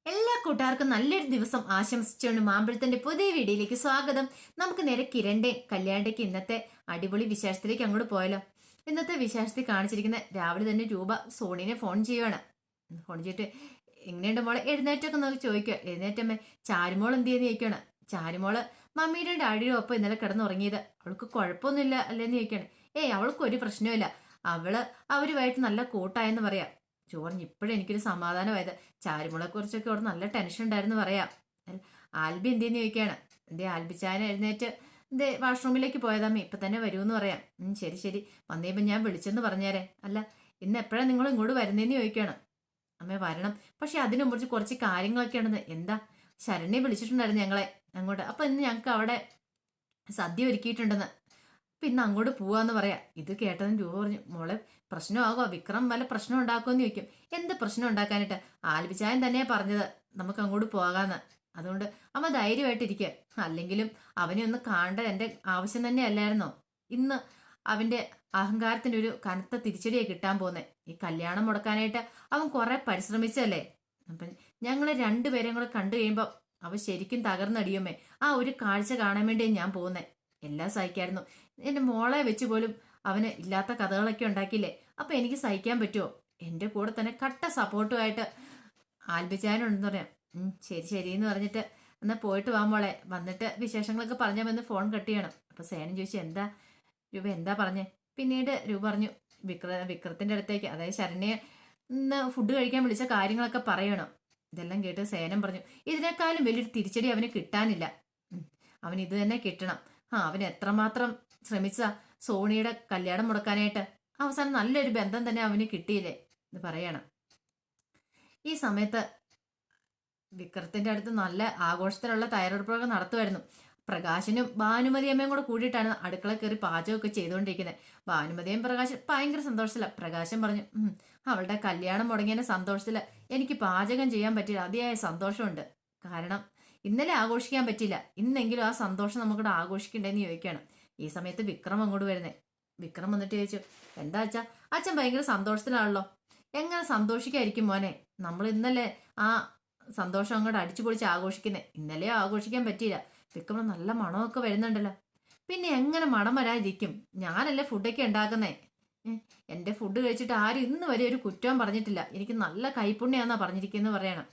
എല്ലാ കൂട്ടുകാർക്കും നല്ലൊരു ദിവസം ആശംസിച്ചുകൊണ്ട് മാമ്പഴത്തിന്റെ പുതിയ വീഡിയോയിലേക്ക് സ്വാഗതം. നമുക്ക് നേരെ കിരണിന്റെ കല്യാണിലേക്ക് ഇന്നത്തെ അടിപൊളി വിശേഷത്തിലേക്ക് അങ്ങോട്ട് പോയാലോ. ഇന്നത്തെ വിശേഷത്തിൽ കാണിച്ചിരിക്കുന്ന രാവിലെ തന്നെ രൂപ സോണിനെ ഫോൺ ചെയ്യുവാണ്. ഫോൺ ചെയ്തിട്ട് എങ്ങനെയുണ്ട് മോളെ, എഴുന്നേറ്റൊക്കെ നോക്കി ചോദിക്കുക. എഴുന്നേറ്റമ്മേ, ചാരുമോൾ എന്ത് ചെയ്യുന്ന ചോദിക്കുകയാണ്. ചാരുമോള് മമ്മിയുടെ ഡാഡിയുടെ ഒപ്പം ഇന്നലെ കിടന്നുറങ്ങിയത്, അവൾക്ക് കുഴപ്പമൊന്നുമില്ല അല്ലേന്ന് ചോദിക്കുകയാണ്. ഏയ്, അവൾക്ക് ഒരു പ്രശ്നവുമില്ല, അവരുമായിട്ട് നല്ല കൂട്ടായെന്ന് പറയാം. ചോറിന് ഇപ്പോഴും എനിക്കൊരു സമാധാനമായത്. ചാരുമുളെ കുറിച്ചൊക്കെ അവിടെ നല്ല ടെൻഷൻ ഉണ്ടായിരുന്നു പറയാം. ആൽബി എന്തെന്ന് ചോദിക്കുകയാണ്. എന്തേ ആൽബിച്ചായൻ എഴുന്നേറ്റ് എന്തേ വാഷ്റൂമിലേക്ക് പോയതാമ്മ, ഇപ്പൊ തന്നെ വരുമെന്ന് പറയാം. ശരി ശരി, വന്നേപ്പം ഞാൻ വിളിച്ചെന്ന് പറഞ്ഞേരെ. അല്ല, ഇന്ന് എപ്പോഴാണ് നിങ്ങൾ ഇങ്ങോട്ട് വരുന്നതെന്ന് ചോദിക്കുകയാണ്. അമ്മ വരണം, പക്ഷെ അതിനു മുമ്പ് കുറച്ച് കാര്യങ്ങളൊക്കെ ഉണ്ടെന്ന്. എന്താ? ശരണ്യെ വിളിച്ചിട്ടുണ്ടായിരുന്നു ഞങ്ങളെ അങ്ങോട്ട്. അപ്പൊ ഇന്ന് ഞങ്ങൾക്ക് അവിടെ സദ്യ ഒരുക്കിയിട്ടുണ്ടെന്ന്. അപ്പൊ ഇന്ന് അങ്ങോട്ട് പോവാന്ന് പറയാ. ഇത് കേട്ടതും രൂപ പറഞ്ഞു, മോളെ പ്രശ്നമാകുമോ, വിക്രം വല്ല പ്രശ്നം ഉണ്ടാക്കുമെന്ന് ചോദിക്കും. എന്ത് പ്രശ്നം ഉണ്ടാക്കാനായിട്ട്? ആൽബിച്ചായൻ തന്നെയാ പറഞ്ഞത് നമുക്ക് അങ്ങോട്ട് പോകാന്ന്. അതുകൊണ്ട് അമ്മ ധൈര്യമായിട്ടിരിക്കുക. അല്ലെങ്കിലും അവനെ ഒന്ന് കാണേണ്ട എന്റെ ആവശ്യം തന്നെ അല്ലായിരുന്നോ? ഇന്ന് അവന്റെ അഹങ്കാരത്തിന്റെ ഒരു കനത്ത തിരിച്ചടിയെ കിട്ടാൻ പോന്നെ. ഈ കല്യാണം മുടക്കാനായിട്ട് അവൻ കുറെ പരിശ്രമിച്ചല്ലേ. അപ്പൊ ഞങ്ങള് രണ്ടുപേരെയും കൂടെ കണ്ടു കഴിയുമ്പോ അവൻ ശരിക്കും തകർന്നടിയുമേ. ആ ഒരു കാഴ്ച കാണാൻ വേണ്ടി ഞാൻ പോകുന്നേ. എല്ലാം സഹിക്കായിരുന്നു. എന്റെ മോളെ വെച്ച് പോലും അവന് ഇല്ലാത്ത കഥകളൊക്കെ ഉണ്ടാക്കിയില്ലേ. അപ്പൊ എനിക്ക് സഹിക്കാൻ പറ്റുമോ? എന്റെ കൂടെ തന്നെ കട്ട സപ്പോർട്ടുമായിട്ട് ആൽബിച്ചാനുണ്ടെന്ന് പറയാം. ശരി ശരി എന്ന് പറഞ്ഞിട്ട് എന്നാ പോയിട്ട് വാ മോളെ, വന്നിട്ട് വിശേഷങ്ങളൊക്കെ പറഞ്ഞാൽ ഫോൺ കട്ട് ചെയ്യണം. അപ്പൊ സേനം ചോദിച്ചു, എന്താ രൂപ എന്താ പറഞ്ഞേ? പിന്നീട് രൂപ പറഞ്ഞു, വിക്രത്തിന്റെ അടുത്തേക്ക്, അതായത് ശരണ്യെ ഇന്ന് ഫുഡ് കഴിക്കാൻ വിളിച്ച കാര്യങ്ങളൊക്കെ പറയണം. ഇതെല്ലാം കേട്ട് സേനം പറഞ്ഞു, ഇതിനേക്കാളും വലിയൊരു തിരിച്ചടി അവന് കിട്ടാനില്ല. അവൻ ഇത് തന്നെ കിട്ടണം. അവൻ എത്രമാത്രം ശ്രമിച്ച സോണിയുടെ കല്യാണം മുടക്കാനായിട്ട്. അവസാനം നല്ലൊരു ബന്ധം തന്നെ അവന് കിട്ടിയില്ലേ എന്ന് പറയണം. ഈ സമയത്ത് വിക്രത്തിന്റെ അടുത്ത് നല്ല ആഘോഷത്തിലുള്ള തയ്യാറെടുപ്പുകളൊക്കെ നടത്തുമായിരുന്നു. പ്രകാശനും ഭാനുമതി അമ്മയും കൂടെ കൂടിയിട്ടാണ് അടുക്കള കയറി പാചകമൊക്കെ ചെയ്തുകൊണ്ടിരിക്കുന്നത്. ഭാനുമതിയും പ്രകാശൻ ഭയങ്കര സന്തോഷത്തില. പ്രകാശൻ പറഞ്ഞു, അവളുടെ കല്യാണം മുടങ്ങിയതിന്റെ സന്തോഷത്തില് എനിക്ക് പാചകം ചെയ്യാൻ പറ്റില്ല, അതിയായ സന്തോഷമുണ്ട്. കാരണം ഇന്നലെ ആഘോഷിക്കാൻ പറ്റില്ല, ഇന്നെങ്കിലും ആ സന്തോഷം നമുക്കിവിടെ ആഘോഷിക്കണ്ടേന്ന് ചോദിക്കുകയാണ്. ഈ സമയത്ത് വിക്രം അങ്ങോട്ട് വരുന്നേ. വിക്രം വന്നിട്ട് ചോദിച്ചു, എന്താ അച്ഛാ? അച്ഛൻ ഭയങ്കര സന്തോഷത്തിലാണല്ലോ. എങ്ങനെ സന്തോഷിക്കായിരിക്കും മോനെ? നമ്മൾ ഇന്നലെ ആ സന്തോഷം അങ്ങോട്ട് അടിച്ചു പൊളിച്ച് ആഘോഷിക്കുന്നേ, ഇന്നലെ ആഘോഷിക്കാൻ പറ്റിയില്ല. വിക്രം നല്ല മണമൊക്കെ വരുന്നുണ്ടല്ലോ. പിന്നെ എങ്ങനെ മണം വരാതിരിക്കും? ഞാനല്ലേ ഫുഡൊക്കെ ഉണ്ടാക്കുന്നേ. എന്റെ ഫുഡ് കഴിച്ചിട്ട് ആരും ഇന്ന് വരെ ഒരു കുറ്റവും പറഞ്ഞിട്ടില്ല. എനിക്ക് നല്ല കൈപ്പുണ്യാന്നാ പറഞ്ഞിരിക്കുന്നു പറയണം.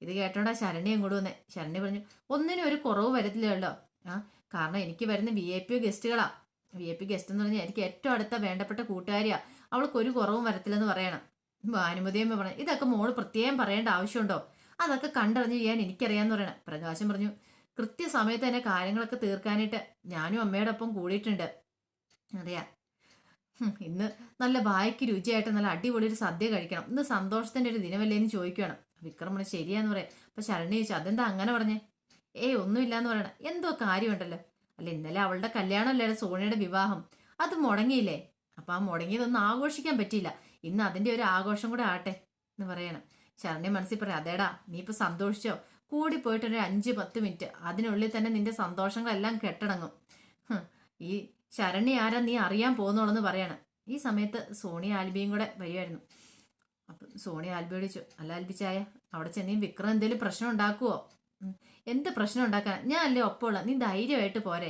ഇത് കേട്ടോണ്ടാ ശരണ്യം കൂടെ വന്നേ. ശരണ്യ പറഞ്ഞു, ഒന്നിനും ഒരു കുറവ് വരത്തില്ലല്ലോ. കാരണം എനിക്ക് വരുന്ന VIP ഗസ്റ്റുകളാ. VIP ഗസ്റ്റ് എന്ന് പറഞ്ഞാൽ എനിക്ക് ഏറ്റവും അടുത്ത വേണ്ടപ്പെട്ട കൂട്ടുകാരിയാ. അവൾക്ക് ഒരു കുറവും വരത്തില്ലെന്ന് പറയണം. ഭാനുമതിയമ്മ പറഞ്ഞു, ഇതൊക്കെ മോള് പ്രത്യേകം പറയേണ്ട ആവശ്യമുണ്ടോ? അതൊക്കെ കണ്ടറിഞ്ഞ് ചെയ്യാൻ എനിക്കറിയാന്ന് പറയണം. പ്രകാശം പറഞ്ഞു, കൃത്യസമയത്ത് തന്നെ കാര്യങ്ങളൊക്കെ തീർക്കാനായിട്ട് ഞാനും അമ്മയോടൊപ്പം കൂടിയിട്ടുണ്ട്. അറിയാം, ഇന്ന് നല്ല വായ്ക്ക് രുചിയായിട്ട് നല്ല അടിപൊളി ഒരു സദ്യ കഴിക്കണം. ഇന്ന് സന്തോഷത്തിന്റെ ഒരു ദിനമല്ലേന്ന് ചോദിക്കണം. വിക്രമണ് ശരിയാന്ന് പറയാം. അപ്പൊ ശരണ്യ ചോദിച്ചു, അതെന്താ അങ്ങനെ പറഞ്ഞേ? ഒന്നുമില്ലാന്ന് പറയണം. എന്തോ കാര്യമുണ്ടല്ലോ. അല്ല, ഇന്നലെ അവളുടെ കല്യാണമല്ലേ, സോണിയുടെ വിവാഹം, അത് മുടങ്ങിയില്ലേ? അപ്പൊ ആ മുടങ്ങിയതൊന്നും ആഘോഷിക്കാൻ പറ്റിയില്ല. ഇന്ന് അതിന്റെ ഒരു ആഘോഷം കൂടെ ആട്ടെ എന്ന് പറയണം. ശരണ്യ മനസ്സിൽ പറയാം, അതേടാ നീ ഇപ്പൊ സന്തോഷിച്ചോ? കൂടി പോയിട്ട് ഒരു 5-10 മിനിറ്റ്, അതിനുള്ളിൽ തന്നെ നിന്റെ സന്തോഷങ്ങളെല്ലാം കെട്ടടങ്ങും. ഈ ശരണ്യ ആരാ നീ അറിയാൻ പോകുന്നുള്ളെന്ന് പറയണം. ഈ സമയത്ത് സോണി ആൽബിയും കൂടെ വരുമായിരുന്നു. അപ്പൊ സോണി ആൽബിയോട് ചോദിച്ചു, അല്ല ആൽബിച്ചായ, അവിടെ ചെന്നീ വിക്രം എന്തെങ്കിലും പ്രശ്നം ഉണ്ടാക്കുവോ? എന്ത് പ്രശ്നം ഉണ്ടാക്കാൻ? ഞാൻ അല്ലേ ഒപ്പമുള്ള, നീ ധൈര്യമായിട്ട് പോരെ.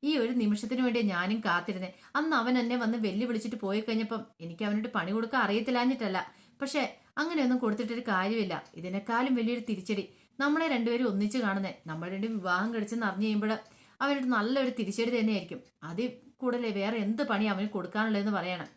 ഈ ഒരു നിമിഷത്തിന് വേണ്ടി ഞാനും കാത്തിരുന്നേ. അന്ന് അവൻ എന്നെ വന്ന് വെല്ലുവിളിച്ചിട്ട് പോയി കഴിഞ്ഞപ്പം എനിക്ക് അവനോട് പണി കൊടുക്കാൻ അറിയത്തില്ലാഞ്ഞിട്ടല്ല. പക്ഷെ അങ്ങനെയൊന്നും കൊടുത്തിട്ടൊരു കാര്യമില്ല. ഇതിനേക്കാളും വലിയൊരു തിരിച്ചടി നമ്മളെ രണ്ടുപേരും ഒന്നിച്ച് കാണുന്നേ. നമ്മൾ രണ്ടും വിവാഹം കഴിച്ചെന്ന് അറിഞ്ഞു കഴിയുമ്പോൾ അവനൊരു നല്ലൊരു തിരിച്ചടി തന്നെയായിരിക്കും. അതിൽ കൂടുതലേ വേറെ എന്ത് പണി അവന് കൊടുക്കാനുള്ളതെന്ന് പറയണം.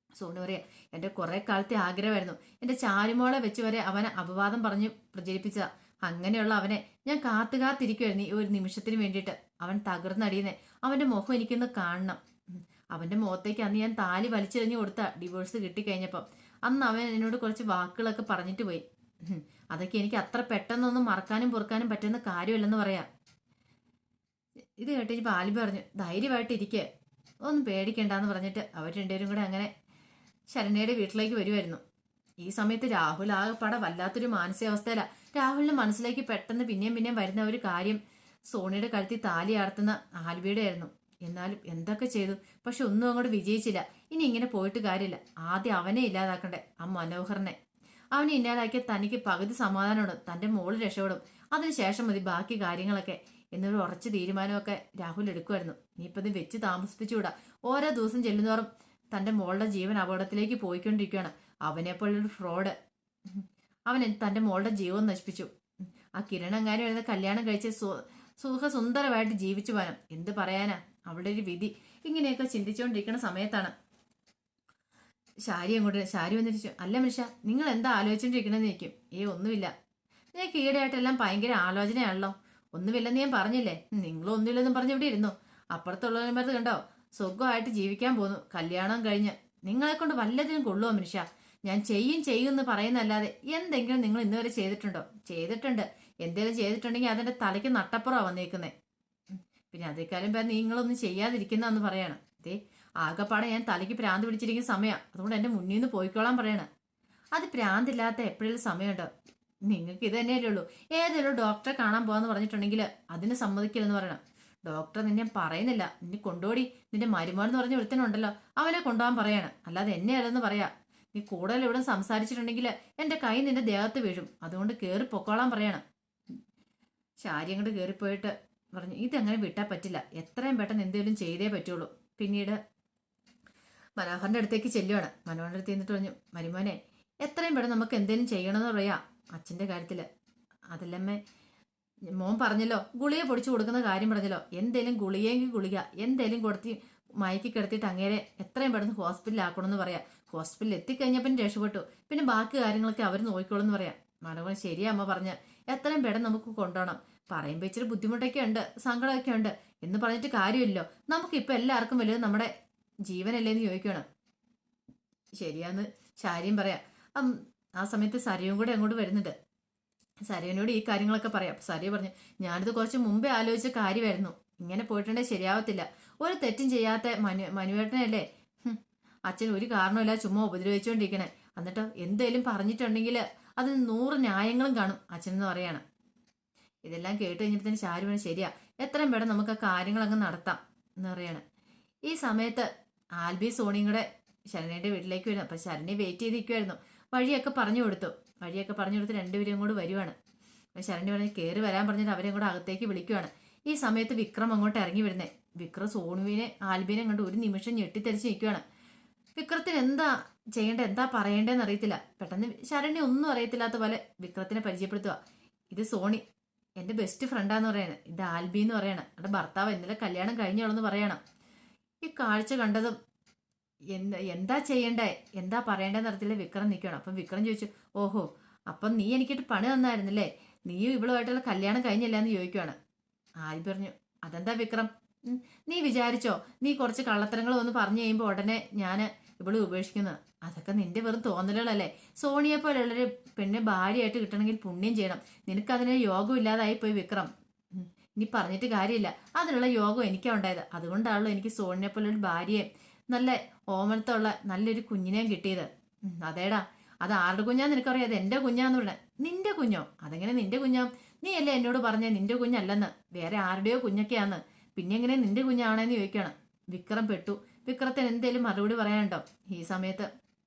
സോണി പറയാ, എന്റെ കുറെ കാലത്തെ ആഗ്രഹമായിരുന്നു. എന്റെ ചാരുമോളെ വെച്ച് വരെ അവനെ അപവാദം പറഞ്ഞ് പ്രചരിപ്പിച്ച അങ്ങനെയുള്ള അവനെ ഞാൻ കാത്തിരിക്കുമായിരുന്നു ഈ ഒരു നിമിഷത്തിന് വേണ്ടിയിട്ട്. അവൻ തകർന്നടിയുന്നേ. അവന്റെ മുഖം എനിക്കൊന്ന് കാണണം. അവന്റെ മുഖത്തേക്ക് അന്ന് ഞാൻ താലി വലിച്ചെറിഞ്ഞു കൊടുത്ത ഡിവോഴ്സ് കിട്ടിക്കഴിഞ്ഞപ്പം അന്ന് അവൻ എന്നോട് കുറച്ച് വാക്കുകളൊക്കെ പറഞ്ഞിട്ട് പോയി. അതൊക്കെ എനിക്ക് അത്ര പെട്ടെന്നൊന്നും മറക്കാനും പൊറുക്കാനും പറ്റുന്ന കാര്യമല്ലെന്ന് പറയാം. ഇത് കേട്ടിപ്പോ ആലിബ പറഞ്ഞു, ധൈര്യമായിട്ട് ഇരിക്കേ, ഒന്നും പേടിക്കണ്ടെന്ന് പറഞ്ഞിട്ട് അവർ രണ്ടുപേരും കൂടെ അങ്ങനെ ശരണ്യയുടെ വീട്ടിലേക്ക് വരുമായിരുന്നു. ഈ സമയത്ത് രാഹുൽ ആകെപ്പാടെ വല്ലാത്തൊരു മാനസികാവസ്ഥയില. രാഹുലിന്റെ മനസ്സിലേക്ക് പെട്ടെന്ന് പിന്നെയും വരുന്ന ഒരു കാര്യം സോണിയുടെ കഴുത്തിൽ താലി ആർത്തുന്ന ആൽബിയുടെ ആയിരുന്നു. എന്നാലും എന്തൊക്കെ ചെയ്തു, പക്ഷെ ഒന്നും അങ്ങോട്ട് വിജയിച്ചില്ല. ഇനി ഇങ്ങനെ പോയിട്ട് കാര്യമില്ല. ആദ്യം അവനെ ഇല്ലാതാക്കണ്ടേ, ആ മനോഹരനെ. അവനെ ഇന്നാലാക്കിയ തനിക്ക് പകുതി സമാധാനമുണ്ട്, തന്റെ മോള് രക്ഷപ്പെടും, അതിനുശേഷം മതി ബാക്കി കാര്യങ്ങളൊക്കെ എന്നൊരു ഉറച്ച തീരുമാനമൊക്കെ രാഹുൽ എടുക്കുമായിരുന്നു. ഇനിയിപ്പോൾ ഇത് വെച്ച് താമസിപ്പിച്ചുകൂടാ. ഓരോ ദിവസം ചെല്ലുന്നോറും തന്റെ മോളുടെ ജീവൻ അപകടത്തിലേക്ക് പോയിക്കൊണ്ടിരിക്കുകയാണ്. അവനെപ്പോലൊരു ഫ്രോഡ് അവൻ തന്റെ മോളുടെ ജീവൻ നശിപ്പിച്ചു. ആ കിരണങ്ങാനും എഴുന്ന കല്യാണം കഴിച്ച് സുഖസുന്ദരമായിട്ട് ജീവിച്ചു പോകാനും എന്ത് പറയാനാ അവളുടെ ഒരു വിധി. ഇങ്ങനെയൊക്കെ ചിന്തിച്ചുകൊണ്ടിരിക്കുന്ന സമയത്താണ് ശാരി വന്നിരിച്ചു. അല്ല മനുഷ്യ, നിങ്ങൾ എന്താ ആലോചിച്ചോണ്ടിരിക്കണെന്ന് ചോദിക്കും. ഒന്നുമില്ല, നിങ്ങൾക്ക് ഈടെയായിട്ടെല്ലാം ഭയങ്കര ആലോചനയാണല്ലോ. ഒന്നുമില്ലെന്ന് ഞാൻ പറഞ്ഞില്ലേ, നിങ്ങളും ഒന്നുമില്ലെന്നും പറഞ്ഞ് ഇവിടെ ഇരുന്നു. അപ്പുറത്തുള്ളവന്മാരത് കണ്ടോ, സുഖമായിട്ട് ജീവിക്കാൻ പോന്നു കല്യാണം കഴിഞ്ഞ്. നിങ്ങളെ കൊണ്ട് വല്ലതിനും കൊള്ളുമോ മനുഷ്യ? ഞാൻ ചെയ്യും എന്ന് പറയുന്നല്ലാതെ എന്തെങ്കിലും നിങ്ങൾ ഇന്നുവരെ ചെയ്തിട്ടുണ്ടോ? ചെയ്തിട്ടുണ്ട്. എന്തെങ്കിലും ചെയ്തിട്ടുണ്ടെങ്കിൽ അതിന്റെ തലയ്ക്ക് നട്ടപ്പുറമാണ് വന്നേക്കുന്നേ. പിന്നെ അതേക്കാലം പേര് നിങ്ങളൊന്നും ചെയ്യാതിരിക്കുന്നതെന്ന് പറയാണ്. ആകെപ്പാടെ ഞാൻ തലയ്ക്ക് ഭ്രാന്ത് പിടിച്ചിരിക്കുന്ന സമയമാണ്, അതുകൊണ്ട് എന്റെ മുന്നിൽ നിന്ന് പോയിക്കോളാൻ പറയണം. അത് ഭ്രാന്തില്ലാത്ത എപ്പോഴെങ്കിലും സമയമുണ്ടോ? നിങ്ങൾക്ക് ഇത് തന്നെയല്ലേ ഉള്ളൂ. ഏതെങ്കിലും ഡോക്ടറെ കാണാൻ പോകാന്ന് പറഞ്ഞിട്ടുണ്ടെങ്കിൽ അതിന് സമ്മതിക്കില്ലെന്ന് പറയണം. ഡോക്ടർ നിന്നെ പറയുന്നില്ല, നിന്നെ കൊണ്ടുപോടി, നിന്റെ മരുമോൻ എന്ന് പറഞ്ഞ ഒരുത്തനുണ്ടല്ലോ അവനെ കൊണ്ടുപോകാൻ പറയാണ്, അല്ലാതെ എന്നെ അല്ലെന്ന് പറയാ. നീ കൂടുതൽ ഇവിടെ സംസാരിച്ചിട്ടുണ്ടെങ്കിൽ എന്റെ കൈ നിന്റെ ദേഹത്ത് വീഴും, അതുകൊണ്ട് കയറി പൊക്കോളാൻ പറയണം. ശാരി അങ്ങോട്ട് കയറിപ്പോയിട്ട് പറഞ്ഞു, ഇതങ്ങനെ വിട്ടാൽ പറ്റില്ല, എത്രയും പെട്ടെന്ന് എന്തെങ്കിലും ചെയ്തേ പറ്റുള്ളൂ. പിന്നീട് മനോഹറിന്റെ അടുത്തേക്ക് ചെല്ലുവാണ്. മനോഹറിന്റെ അടുത്ത് എന്നിട്ട് പറഞ്ഞു, മരുമോനെ എത്രയും പെട്ടെന്ന് നമുക്ക് എന്തെങ്കിലും ചെയ്യണമെന്ന് പറയാ അച്ഛന്റെ കാര്യത്തില്. അതല്ലമ്മേ, മോൻ പറഞ്ഞല്ലോ ഗുളിക പൊടിച്ചു കൊടുക്കുന്ന കാര്യം പറഞ്ഞല്ലോ, എന്തേലും ഗുളികയെങ്കിൽ ഗുളിക എന്തേലും കൊടുത്തി മയക്കി കിടത്തിയിട്ട് അങ്ങേരെ എത്രയും പെട്ടെന്ന് ഹോസ്പിറ്റലിൽ ആക്കണമെന്ന് പറയാം. ഹോസ്പിറ്റലിൽ എത്തിക്കഴിഞ്ഞപ്പോൾ രക്ഷപ്പെട്ടു, പിന്നെ ബാക്കി കാര്യങ്ങളൊക്കെ അവർ നോക്കിക്കോളെന്ന് പറയാം. മനോഹരൻ ശരിയാ അമ്മ പറഞ്ഞ്, എത്രയും പെട്ടെന്ന് നമുക്ക് കൊണ്ടുപോകണം. പറയുമ്പോൾ ഇച്ചിരി ബുദ്ധിമുട്ടൊക്കെ ഉണ്ട്, സങ്കടമൊക്കെ ഉണ്ട് എന്ന് പറഞ്ഞിട്ട് കാര്യമില്ലല്ലോ. നമുക്കിപ്പോൾ എല്ലാവർക്കും വലുത് നമ്മുടെ ജീവനല്ലേന്ന് ചോദിക്കണം. ശരിയാന്ന് ശാരിയും പറയാം. ആ സമയത്ത് സരയും കൂടെ അങ്ങോട്ട് വരുന്നുണ്ട്. സരയനോട് ഈ കാര്യങ്ങളൊക്കെ പറയാം. സരയ പറഞ്ഞു, ഞാനിത് കുറച്ച് മുമ്പേ ആലോചിച്ച കാര്യമായിരുന്നു, ഇങ്ങനെ പോയിട്ടുണ്ടെങ്കിൽ ശരിയാവത്തില്ല. ഒരു തെറ്റും ചെയ്യാത്ത മനുവേട്ടനല്ലേ അച്ഛൻ ഒരു കാരണമില്ല ചുമ്മാ ഉപദ്രവിച്ചുകൊണ്ടിരിക്കണേ. എന്നിട്ടോ എന്തേലും പറഞ്ഞിട്ടുണ്ടെങ്കിൽ അതിൽ 100 ന്യായങ്ങളും കാണും അച്ഛൻ എന്ന് പറയാണ്. ഇതെല്ലാം കേട്ട് കഴിഞ്ഞപ്പോൾ ശാരി പറഞ്ഞു, ശരിയാ, എത്രയും പെട്ടെന്ന് നമുക്ക് ആ കാര്യങ്ങൾ അങ്ങ് നടത്താം എന്ന് പറയാണ്. ഈ സമയത്ത് ആൽബി സോണിയും കൂടെ ശരണ്യയുടെ വീട്ടിലേക്ക് വരും. അപ്പൊ ശരണ്യ വെയിറ്റ് ചെയ്തിരിക്കുമായിരുന്നു. വഴിയൊക്കെ പറഞ്ഞു കൊടുത്തു രണ്ടുപേരും കൂടെ വരുവാണ്. ശരണ്യ പറഞ്ഞ് കയറി വരാൻ പറഞ്ഞിട്ട് അവരെയും കൂടെ അകത്തേക്ക് വിളിക്കുവാണ്. ഈ സമയത്ത് വിക്രം അങ്ങോട്ട് ഇറങ്ങി വരുന്നേ. വിക്രം സോണുവിനെ ആൽബിനെ കണ്ട് ഒരു നിമിഷം ഞെട്ടിത്തെറിച്ച് നിൽക്കുവാണ്. വിക്രത്തിന് എന്താ ചെയ്യേണ്ടത്, എന്താ പറയേണ്ടതെന്ന് അറിയത്തില്ല. പെട്ടെന്ന് ശരണ്യ ഒന്നും അറിയത്തില്ലാത്ത പോലെ വിക്രത്തിനെ പരിചയപ്പെടുത്തുക. ഇത് സോണി, എന്റെ ബെസ്റ്റ് ഫ്രണ്ടാന്ന് പറയണം. ഇത് ആൽബി എന്ന് പറയണം. അവരുടെ ഭർത്താവ് ഇന്നലെ കല്യാണം കഴിഞ്ഞോളെന്ന് പറയണം. ഈ കാഴ്ച കണ്ടതും എന്താ ചെയ്യണ്ടേ, എന്താ പറയേണ്ടതെന്ന് അറിയത്തില്ല. വിക്രം നിൽക്കണം. അപ്പം വിക്രം ചോദിച്ചു, ഓഹോ, അപ്പം നീ എനിക്കിട്ട് പണി തന്നായിരുന്നല്ലേ, നീയും ഇവളുമായിട്ടുള്ള കല്യാണം കഴിഞ്ഞില്ല എന്ന് ചോദിക്കുവാണ്. ആൽബി പറഞ്ഞു, അതെന്താ വിക്രം, നീ വിചാരിച്ചോ നീ കുറച്ച് കള്ളത്തരങ്ങൾ ഒന്ന് പറഞ്ഞു കഴിയുമ്പോൾ ഉടനെ ഞാൻ ഇവള് ഉപേക്ഷിക്കുന്നത്? അതൊക്കെ നിന്റെ വെറും തോന്നലുകളല്ലേ. സോണിയെ പോലുള്ളൊരു പെണ്ണെ ഭാര്യയായിട്ട് കിട്ടണമെങ്കിൽ പുണ്യം ചെയ്യണം. നിനക്കതിന് യോഗം ഇല്ലാതായി പോയി വിക്രം. ഇനി പറഞ്ഞിട്ട് കാര്യമില്ല, അതിനുള്ള യോഗം എനിക്കാ ഉണ്ടായത്. അതുകൊണ്ടാണല്ലോ എനിക്ക് സോണിനെ പോലൊരു ഭാര്യയെ നല്ല ഓമനത്തുള്ള നല്ലൊരു കുഞ്ഞിനെയും കിട്ടിയത്. അതേടാ, അത് ആരുടെ കുഞ്ഞാന്ന് നിനക്കറിയാം, അത് എന്റെ കുഞ്ഞാന്ന് പറഞ്ഞ. നിന്റെ കുഞ്ഞോ? അതെങ്ങനെ നിന്റെ കുഞ്ഞാ? നീ അല്ലേ എന്നോട് പറഞ്ഞേ നിന്റെ കുഞ്ഞല്ലെന്ന്, വേറെ ആരുടെയോ കുഞ്ഞൊക്കെയാന്ന്. പിന്നെ എങ്ങനെ നിന്റെ കുഞ്ഞാണെന്ന് ചോദിക്കണം. വിക്രം പെട്ടു. വിക്രത്തിന് എന്തേലും മറുപടി പറയാനുണ്ടോ? ഈ സമയത്ത്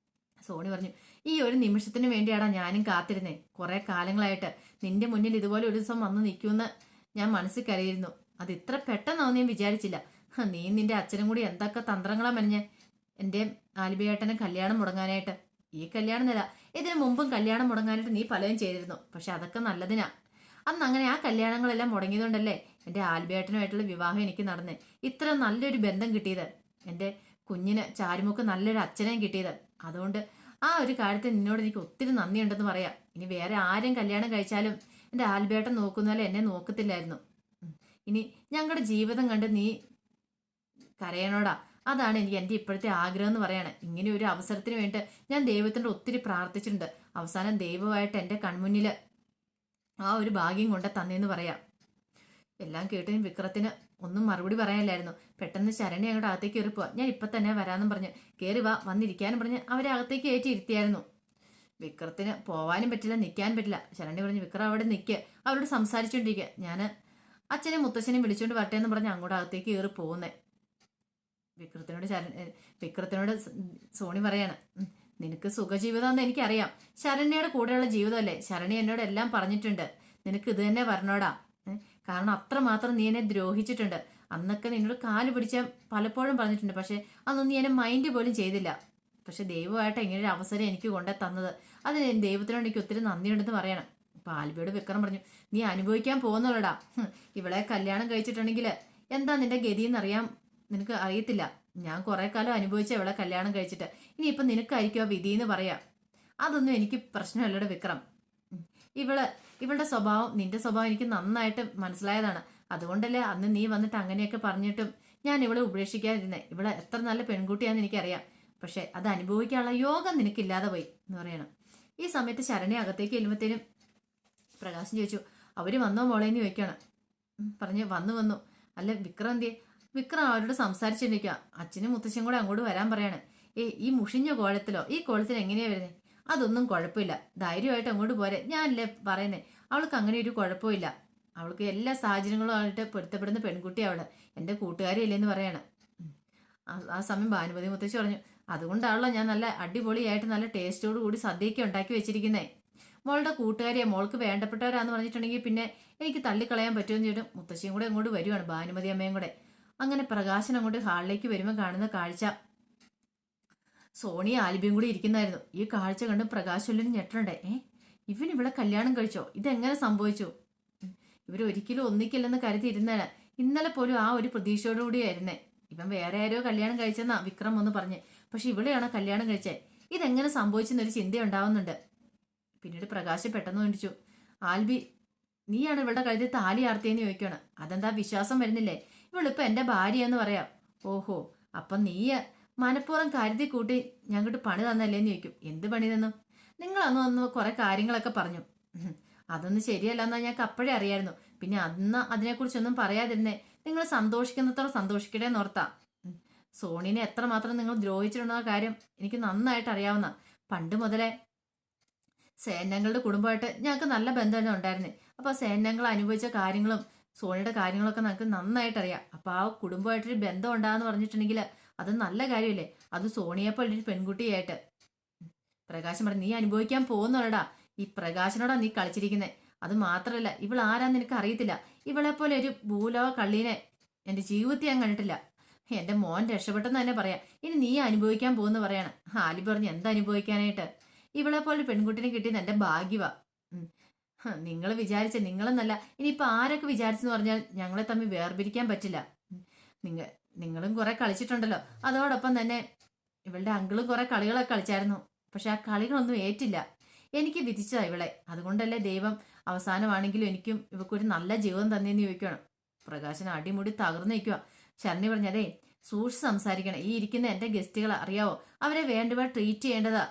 സോണി പറഞ്ഞു, ഈ ഒരു നിമിഷത്തിന് വേണ്ടിയാടാ ഞാനും കാത്തിരുന്നേ. കുറെ കാലങ്ങളായിട്ട് നിന്റെ മുന്നിൽ ഇതുപോലെ ഒരു ദിവസം വന്ന് നിൽക്കുമെന്ന് ഞാൻ മനസ്സിൽ കരുതിയിരുന്നു. അത് ഇത്ര പെട്ടെന്നാവും ഞാൻ വിചാരിച്ചില്ല. നീ നിന്റെ അച്ഛനും കൂടി എന്തൊക്കെ തന്ത്രങ്ങളാ മെനഞ്ഞ് എൻ്റെ ആൽബിയേട്ടനെ കല്യാണം മുടങ്ങാനായിട്ട്. ഈ കല്യാണം നില ഇതിനു മുമ്പും കല്യാണം മുടങ്ങാനായിട്ട് നീ പലതും ചെയ്തിരുന്നു, പക്ഷെ അതൊക്കെ നല്ലതിനാ. അന്ന് അങ്ങനെ ആ കല്യാണങ്ങളെല്ലാം മുടങ്ങിയതുകൊണ്ടല്ലേ എൻ്റെ ആൽബിയേട്ടനുമായിട്ടുള്ള വിവാഹം എനിക്ക് നടന്നേ. ഇത്ര നല്ലൊരു ബന്ധം കിട്ടിയത്, എൻ്റെ കുഞ്ഞിന് ചാരുമുക്ക് നല്ലൊരു അച്ഛനെയും കിട്ടിയത്. അതുകൊണ്ട് ആ ഒരു കാര്യത്തിൽ നിന്നോട് എനിക്ക് ഒത്തിരി നന്ദിയുണ്ടെന്ന് പറയാം. ഇനി വേറെ ആരും കല്യാണം കഴിച്ചാലും എൻ്റെ ആൽബേട്ടൻ നോക്കുന്നപോലെ എന്നെ നോക്കത്തില്ലായിരുന്നു. ഇനി ഞങ്ങളുടെ ജീവിതം കണ്ട് നീ കരയണോടാ, അതാണ് എനിക്ക് എൻ്റെ ഇപ്പോഴത്തെ ആഗ്രഹം എന്ന് പറയാണ്. ഇങ്ങനെ ഒരു അവസരത്തിന് വേണ്ടി ഞാൻ ദൈവത്തിൻ്റെ ഒത്തിരി പ്രാർത്ഥിച്ചിട്ടുണ്ട്. അവസാനം ദൈവമായിട്ട് എൻ്റെ കൺമുന്നിൽ ആ ഒരു ഭാഗ്യം കൊണ്ട് തന്നെന്ന് പറയാം. എല്ലാം കേട്ടും വിക്രത്തിന് ഒന്നും മറുപടി പറയാനില്ലായിരുന്നു. പെട്ടെന്ന് ശരണി അങ്ങോട്ട് അകത്തേക്ക് കയറി പോവാ. ഞാൻ ഇപ്പം തന്നെ വരാമെന്നും പറഞ്ഞ് കയറി വാ, വന്നിരിക്കാനും പറഞ്ഞ് അവരെ അകത്തേക്ക് കയറ്റി ഇരുത്തിയായിരുന്നു. വിക്രത്തിന് പോവാനും പറ്റില്ല, നിൽക്കാനും പറ്റില്ല. ശരണി പറഞ്ഞു, വിക്രം അവിടെ നിൽക്കുക, അവരോട് സംസാരിച്ചുകൊണ്ടിരിക്കുക, ഞാൻ അച്ഛനെയും മുത്തച്ഛനെയും വിളിച്ചുകൊണ്ട് വരട്ടെ എന്ന് പറഞ്ഞ് അങ്ങോട്ട് അകത്തേക്ക് കയറി പോകുന്നേ. വിക്രത്തിനോട് സോണി പറയാണ്, നിനക്ക് സുഖജീവിതമെന്ന് എനിക്കറിയാം. ശരണ്യയുടെ കൂടെയുള്ള ജീവിതമല്ലേ? ശരണ്യ എന്നോട് എല്ലാം പറഞ്ഞിട്ടുണ്ട്. നിനക്ക് ഇത് തന്നെ പറഞ്ഞോടാ. കാരണം അത്രമാത്രം നീ എന്നെ ദ്രോഹിച്ചിട്ടുണ്ട്. അന്നൊക്കെ നിന്നോട് കാല് പിടിച്ചാൽ പലപ്പോഴും പറഞ്ഞിട്ടുണ്ട്. പക്ഷെ അതൊന്നും നീ എന്നെ മൈൻഡ് പോലും ചെയ്തില്ല. പക്ഷെ ദൈവമായിട്ട് ഇങ്ങനെ ഒരു അവസരം എനിക്ക് കൊണ്ടേ തന്നത്, അതിന് ദൈവത്തിനോട് എനിക്ക് ഒത്തിരി നന്ദിയുണ്ടെന്ന് പറയണം. അപ്പൊ ആൽബിയോട് വിക്രം പറഞ്ഞു, നീ അനുഭവിക്കാൻ പോകുന്നുള്ളടാ. ഇവളെ കല്യാണം കഴിച്ചിട്ടുണ്ടെങ്കിൽ എന്താ നിന്റെ ഗതി എന്നറിയാൻ നിനക്ക് അറിയത്തില്ല. ഞാൻ കുറെ കാലം അനുഭവിച്ച ഇവളെ കല്യാണം കഴിച്ചിട്ട് ഇനിയിപ്പൊ നിനക്കായിരിക്കും ആ വിധി എന്ന് പറയാം. അതൊന്നും എനിക്ക് പ്രശ്നമല്ലടെ വിക്രം. ഇവളുടെ സ്വഭാവം നിന്റെ സ്വഭാവം എനിക്ക് നന്നായിട്ട് മനസ്സിലായതാണ്. അതുകൊണ്ടല്ലേ അന്ന് നീ വന്നിട്ട് അങ്ങനെയൊക്കെ പറഞ്ഞിട്ടും ഞാൻ ഇവളെ ഉപേക്ഷിക്കാതിരുന്നേ. ഇവളെ എത്ര നല്ല പെൺകുട്ടിയാന്ന് എനിക്കറിയാം. പക്ഷെ അത് അനുഭവിക്കാനുള്ള യോഗം നിനക്കില്ലാതെ പോയി എന്ന് പറയണം. ഈ സമയത്ത് ശരണ്യ അകത്തേക്ക് ചെല്ലുമ്പത്തേനും പ്രകാശം ചോദിച്ചു, അവര് വന്നോ മോളേന്ന് ചോദിക്കാണ്. പറഞ്ഞു വന്നു. അല്ല വിക്രം എന്തിയെ? വിക്രം അവരോട് സംസാരിച്ചിരിക്കുക. അച്ഛനും മുത്തശ്ശനും കൂടെ അങ്ങോട്ട് വരാൻ പറയാണ്. ഈ മുഷിഞ്ഞ കോലത്തിലോ ഈ കോലത്തിൽ എങ്ങനെയാ വരുന്നത്? അതൊന്നും കുഴപ്പമില്ല, ധൈര്യമായിട്ട് അങ്ങോട്ട് പോരെ. ഞാനല്ലേ പറയുന്നേ, അവൾക്ക് അങ്ങനെ ഒരു കുഴപ്പമില്ല. അവൾക്ക് എല്ലാ സാഹചര്യങ്ങളുമായിട്ട് പൊരുത്തപ്പെടുന്ന പെൺകുട്ടിയാണ് അവള്. എൻ്റെ കൂട്ടുകാരിയല്ലേന്ന് പറയാണ്. ആ സമയം ഭാനുമതി മുത്തശ്ശി പറഞ്ഞു, അതുകൊണ്ടാണല്ലോ ഞാൻ നല്ല അടിപൊളിയായിട്ട് നല്ല ടേസ്റ്റോട് കൂടി സദ്യയൊക്കെ ഉണ്ടാക്കി വെച്ചിരിക്കുന്നേ. മോളുടെ കൂട്ടുകാരിയെ മോൾക്ക് വേണ്ടപ്പെട്ടവരാന്ന് പറഞ്ഞിട്ടുണ്ടെങ്കിൽ പിന്നെ എനിക്ക് തള്ളിക്കളയാൻ പറ്റുമെന്ന് ചോദിച്ചു. മുത്തശ്ശിയും കൂടെ അങ്ങോട്ട് വരുവാണ്, ഭാനുമതി അമ്മയും കൂടെ. അങ്ങനെ പ്രകാശൻ അങ്ങോട്ട് ഹാളിലേക്ക് വരുമ്പോൾ കാണുന്ന കാഴ്ച സോണിയും ആൽബിയും കൂടി ഇരിക്കുന്നായിരുന്നു. ഈ കാഴ്ച കണ്ട് പ്രകാശുല്ലിന് ഞെട്ടണ്ടേ. ഇവൻ ഇവിടെ കല്യാണം കഴിച്ചോ? ഇതെങ്ങനെ സംഭവിച്ചു? ഇവരൊരിക്കലും ഒന്നിക്കില്ലെന്ന് കരുതിയിരുന്നേനെ. ഇന്നലെ പോലും ആ ഒരു പ്രതീക്ഷയോടുകൂടിയായിരുന്നേ. ഇവൻ വേറെ ആരോ കല്യാണം കഴിച്ചെന്നാ വിക്രം ഒന്ന് പറഞ്ഞ്. പക്ഷെ ഇവിടെയാണോ കല്യാണം കഴിച്ചേ? ഇതെങ്ങനെ സംഭവിച്ചെന്നൊരു ചിന്ത ഉണ്ടാവുന്നുണ്ട്. പിന്നീട് പ്രകാശ് പെട്ടെന്ന് ചോദിച്ചു, ആൽബി നീയാണ് ഇവളുടെ കഴുത്തിൽ താലി ആർത്തിയെന്ന് ചോദിക്കണം. അതെന്താ വിശ്വാസം വരുന്നില്ലേ? ഇവളിപ്പോ എന്റെ ഭാര്യയെന്ന് പറയാം. ഓഹോ, അപ്പം നീ മനഃപൂർവ്വം കരുതി കൂട്ടി ഞങ്ങോട്ട് പണി തന്നല്ലേന്ന് ചോദിക്കും. എന്ത് പണി തന്നു? നിങ്ങളന്ന് കുറെ കാര്യങ്ങളൊക്കെ പറഞ്ഞു. അതൊന്നും ശരിയല്ലെന്നാ ഞങ്ങൾക്ക് അപ്പോഴേ അറിയായിരുന്നു. പിന്നെ അന്ന് അതിനെക്കുറിച്ചൊന്നും പറയാതിരുന്നേ. നിങ്ങൾ സന്തോഷിക്കുന്നത്ര സന്തോഷിക്കട്ടെ എന്നോർത്താ. സോണിനെ എത്രമാത്രം നിങ്ങൾ ദ്രോഹിച്ചിട്ടുണ്ടെന്ന കാര്യം എനിക്ക് നന്നായിട്ട് അറിയാവുന്ന. പണ്ട് മുതലേ സേനങ്ങളുടെ കുടുംബമായിട്ട് ഞങ്ങൾക്ക് നല്ല ബന്ധം ഉണ്ടായിരുന്നു. അപ്പൊ സേനങ്ങൾ അനുഭവിച്ച കാര്യങ്ങളും സോണിയുടെ കാര്യങ്ങളൊക്കെ നമുക്ക് നന്നായിട്ട് അറിയാം. അപ്പൊ ആ കുടുംബമായിട്ടൊരു ബന്ധം ഉണ്ടാന്ന് പറഞ്ഞിട്ടുണ്ടെങ്കിൽ അത് നല്ല കാര്യമല്ലേ? അത് സോണിയെപ്പോലെ ഒരു പെൺകുട്ടിയായിട്ട്. പ്രകാശം പറഞ്ഞു, നീ അനുഭവിക്കാൻ പോകുന്നവളടാ. ഈ പ്രകാശനോടാ നീ കളിച്ചിരിക്കുന്നത്. അത് മാത്രമല്ല, ഇവൾ ആരാന്ന് നിനക്ക് അറിയത്തില്ല. ഇവളെ പോലെ ഒരു ഭൂലോക കള്ളീനെ എന്റെ ജീവിതത്തിൽ ഞാൻ കണ്ടിട്ടില്ല. എന്റെ മോൻ രക്ഷപ്പെട്ടെന്ന് തന്നെ പറയാം. ഇനി നീ അനുഭവിക്കാൻ പോകുന്ന പറയാണ്. ആലി പറഞ്ഞു, എന്താ അനുഭവിക്കാനായിട്ട്? ഇവളെ പോലെ പെൺകുട്ടിനെ കിട്ടിയത് എന്റെ ഭാഗ്യവാ. നിങ്ങൾ വിചാരിച്ച നിങ്ങളെന്നല്ല, ഇനിയിപ്പൊ ആരൊക്കെ വിചാരിച്ചെന്ന് പറഞ്ഞാൽ ഞങ്ങളെ തമ്മിൽ വേർപിരിക്കാൻ പറ്റില്ല. നിങ്ങളും കുറെ കളിച്ചിട്ടുണ്ടല്ലോ. അതോടൊപ്പം തന്നെ ഇവളുടെ അങ്കിളും കുറെ കളികളൊക്കെ കളിച്ചായിരുന്നു. പക്ഷെ ആ കളികളൊന്നും ഏറ്റില്ല. എനിക്ക് വിധിച്ചതാ ഇവളെ. അതുകൊണ്ടല്ലേ ദൈവം അവസാനമാണെങ്കിലും എനിക്കും ഇവക്കൊരു നല്ല ജീവിതം തന്നെയെന്ന് ചോദിക്കണം. പ്രകാശൻ അടിമുടി തകർന്നു നിൽക്കുക. ശരണി പറഞ്ഞതേ, സൂക്ഷിച്ച് സംസാരിക്കണം. ഈ ഇരിക്കുന്ന എന്റെ ഗസ്റ്റുകൾ അറിയാവോ, അവരെ വേണ്ടവ ട്രീറ്റ് ചെയ്യേണ്ടതാ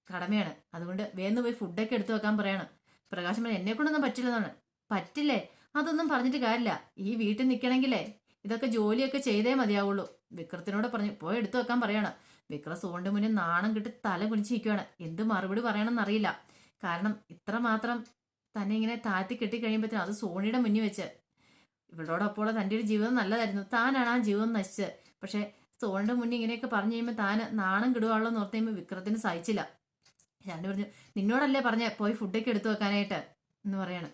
കടമയാണ്. അതുകൊണ്ട് വേന്ന് പോയി ഫുഡൊക്കെ എടുത്തു വെക്കാൻ പറയണം. പ്രകാശം പറഞ്ഞു, എന്നെ കൊണ്ടൊന്നും പറ്റില്ലെന്നാണ്. പറ്റില്ലേ? അതൊന്നും പറഞ്ഞിട്ട് കാര്യമില്ല. ഈ വീട്ടിൽ നിൽക്കണമെങ്കിലേ ഇതൊക്കെ ജോലിയൊക്കെ ചെയ്തേ മതിയാവുള്ളൂ. വിക്രത്തിനോട് പറഞ്ഞു, പോയി എടുത്തു വെക്കാൻ പറയണം. വിക്രം സോണിന്റെ മുന്നിൽ നാണം കിട്ടി തല കുനിച്ച് നിൽക്കുകയാണ്. എന്ത് മറുപടി പറയണമെന്ന് അറിയില്ല. കാരണം ഇത്രമാത്രം തന്നെ ഇങ്ങനെ താഴ്ത്തി കെട്ടി കഴിയുമ്പോഴത്തേനും അത് സോണിയുടെ മുന്നിൽ വെച്ച് ഇവളോടൊപ്പോൾ തൻ്റെ ഒരു ജീവിതം നല്ലതായിരുന്നു. താനാണ് ആ ജീവിതം നശിച്ചത്. പക്ഷെ സോണിന്റെ മുന്നിൽ ഇങ്ങനെയൊക്കെ പറഞ്ഞു കഴിയുമ്പോൾ താൻ നാണം കിടുവാണല്ലോ എന്ന് ഓർത്ത് കഴിയുമ്പോൾ വിക്രത്തിന് സഹിച്ചില്ല. ഞാൻ പറഞ്ഞു, നിന്നോടല്ലേ പറഞ്ഞ പോയി ഫുഡൊക്കെ എടുത്തു വെക്കാനായിട്ട് എന്ന് പറയാണ്.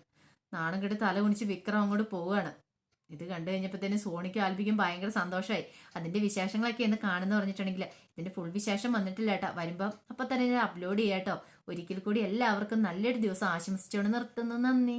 നാണം കെട്ടി തല കുനിച്ച് വിക്രം അങ്ങോട്ട് പോവുകയാണ്. ഇത് കണ്ടു കഴിഞ്ഞപ്പോഴത്തേനും സോണിക്കും ആൽബിക്കും ഭയങ്കര സന്തോഷമായി. അതിന്റെ വിശേഷങ്ങളൊക്കെ എന്ന് കാണുന്ന പറഞ്ഞിട്ടുണ്ടെങ്കിൽ ഇതിന്റെ ഫുൾ വിശേഷം വന്നിട്ടില്ല കേട്ടോ. വരുമ്പം അപ്പൊ തന്നെ ഞാൻ അപ്ലോഡ് ചെയ്യാട്ടോ. ഒരിക്കൽ കൂടി എല്ലാവർക്കും നല്ലൊരു ദിവസം ആശംസിച്ചുകൊണ്ട് നിർത്തുന്നു. നന്ദി.